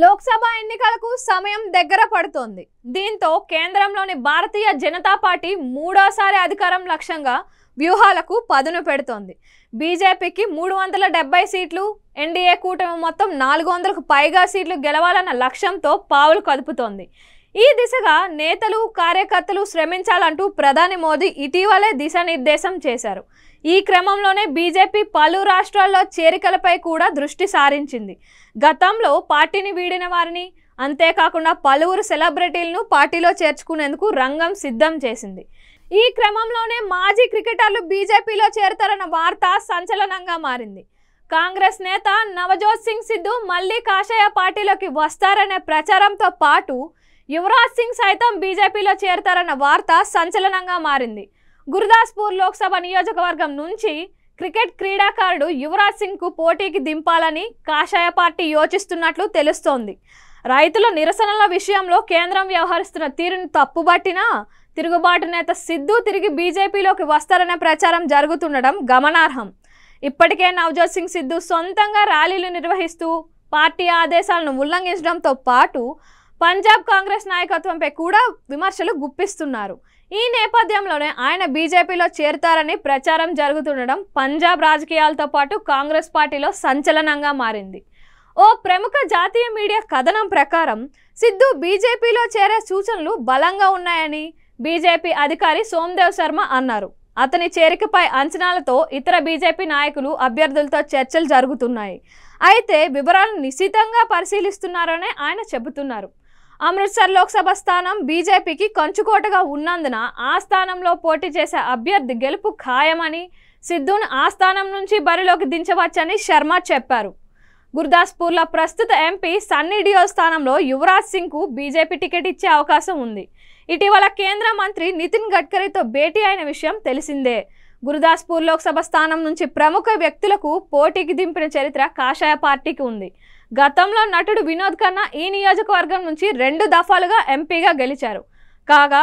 లోక్సభ ఎన్నికలకు సమయం దగ్గర పడుతోంది. దీంతో కేంద్రంలోని భారతీయ జనతా పార్టీ మూడోసారి అధికారం లక్ష్యంగా వ్యూహాలకు పదును పెడుతోంది. బీజేపీకి 370 సీట్లు, ఎన్డీఏ కూటమి మొత్తం 400కు పైగా సీట్లు గెలవాలన్న లక్ష్యంతో పావులు కదుపుతోంది. ఈ దిశగా నేతలు, కార్యకర్తలు శ్రమించాలంటూ ప్రధాని మోదీ ఇటీవలే దిశానిర్దేశం చేశారు. ఈ క్రమంలోనే బీజేపీ పలు రాష్ట్రాల్లో చేరికలపై కూడా దృష్టి సారించింది. గతంలో పార్టీని వీడిన వారిని, అంతేకాకుండా పలువురు సెలబ్రిటీలను పార్టీలో చేర్చుకునేందుకు రంగం సిద్ధం చేసింది. ఈ క్రమంలోనే మాజీ క్రికెటర్లు బీజేపీలో చేరతారన్న వార్త సంచలనంగా మారింది. కాంగ్రెస్ నేత నవజోత్ సింగ్ సిద్ధు మళ్లీ కాషాయ పార్టీలోకి వస్తారనే ప్రచారంతో పాటు యువరాజ్ సింగ్ సైతం బీజేపీలో చేరతారన్న వార్త సంచలనంగా మారింది. గుర్దాస్పూర్ లోక్సభ నియోజకవర్గం నుంచి క్రికెట్ క్రీడాకారుడు యువరాజ్ సింగ్ కు పోటీకి దింపాలని కాషాయ పార్టీ యోచిస్తున్నట్లు తెలుస్తోంది. రైతుల నిరసనల విషయంలో కేంద్రం వ్యవహరిస్తున్న తీరును తప్పుబట్టినా తిరుగుబాటు నేత సిద్ధు తిరిగి బీజేపీలోకి వస్తారనే ప్రచారం జరుగుతుండడం గమనార్హం. ఇప్పటికే నవజోత్ సింగ్ సిద్ధు సొంతంగా ర్యాలీలు నిర్వహిస్తూ పార్టీ ఆదేశాలను ఉల్లంఘించడంతో పాటు పంజాబ్ కాంగ్రెస్ నాయకత్వంపై కూడా విమర్శలు గుప్పిస్తున్నారు. ఈ నేపథ్యంలోనే ఆయన బీజేపీలో చేరుతారని ప్రచారం జరుగుతుండడం పంజాబ్ రాజకీయాలతో పాటు కాంగ్రెస్ పార్టీలో సంచలనంగా మారింది. ఓ ప్రముఖ జాతీయ మీడియా కథనం ప్రకారం సిద్ధు బీజేపీలో చేరే సూచనలు బలంగా ఉన్నాయని బీజేపీ అధికారి సోమ్దేవ్ శర్మ అన్నారు. అతని చేరికపై అంచనాలతో ఇతర బీజేపీ నాయకులు, అభ్యర్థులతో చర్చలు జరుగుతున్నాయి. అయితే వివరాలను నిశితంగా పరిశీలిస్తున్నారని ఆయన చెబుతున్నారు. అమృత్సర్ లోక్సభ స్థానం బీజేపీకి కంచుకోటగా ఉన్నందున ఆ స్థానంలో పోటీ చేసే అభ్యర్థి గెలుపు ఖాయమని, సిద్ధును ఆ స్థానం నుంచి బరిలోకి దించవచ్చని శర్మ చెప్పారు. గుర్దాస్పూర్లో ప్రస్తుత ఎంపీ సన్నీ డియోల్ స్థానంలో యువరాజ్ సింగ్ కు బీజేపీ టికెట్ ఇచ్చే అవకాశం ఉంది. ఇటీవల కేంద్ర మంత్రి నితిన్ గడ్కరీతో భేటీ అయిన విషయం తెలిసిందే. గుర్దాస్పూర్ లోక్సభ స్థానం నుంచి ప్రముఖ వ్యక్తులకు పోటీకి దింపిన చరిత్ర కాషాయ పార్టీకి ఉంది. గతంలో నటుడు వినోద్ ఖన్నా ఈ నియోజకవర్గం నుంచి 2 దఫాలుగా ఎంపీగా గెలిచారు. కాగా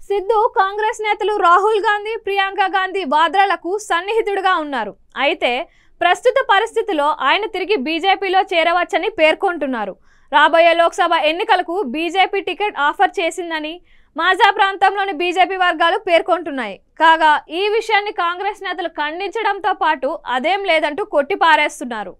సిద్ధు కాంగ్రెస్ నేతలు రాహుల్ గాంధీ, ప్రియాంక గాంధీ వాద్రాలకు సన్నిహితుడిగా ఉన్నారు. అయితే ప్రస్తుత పరిస్థితిలో ఆయన తిరిగి బీజేపీలో చేరవచ్చని పేర్కొంటున్నారు. రాబోయే లోక్సభ ఎన్నికలకు బీజేపీ టికెట్ ఆఫర్ చేసిందని మాజా ప్రాంతంలోని బీజేపీ వర్గాలు పేర్కొంటున్నాయి. కాగా ఈ విషయాన్ని కాంగ్రెస్ నేతలు ఖండించడంతో పాటు అదేం లేదంటూ కొట్టిపారేస్తున్నారు.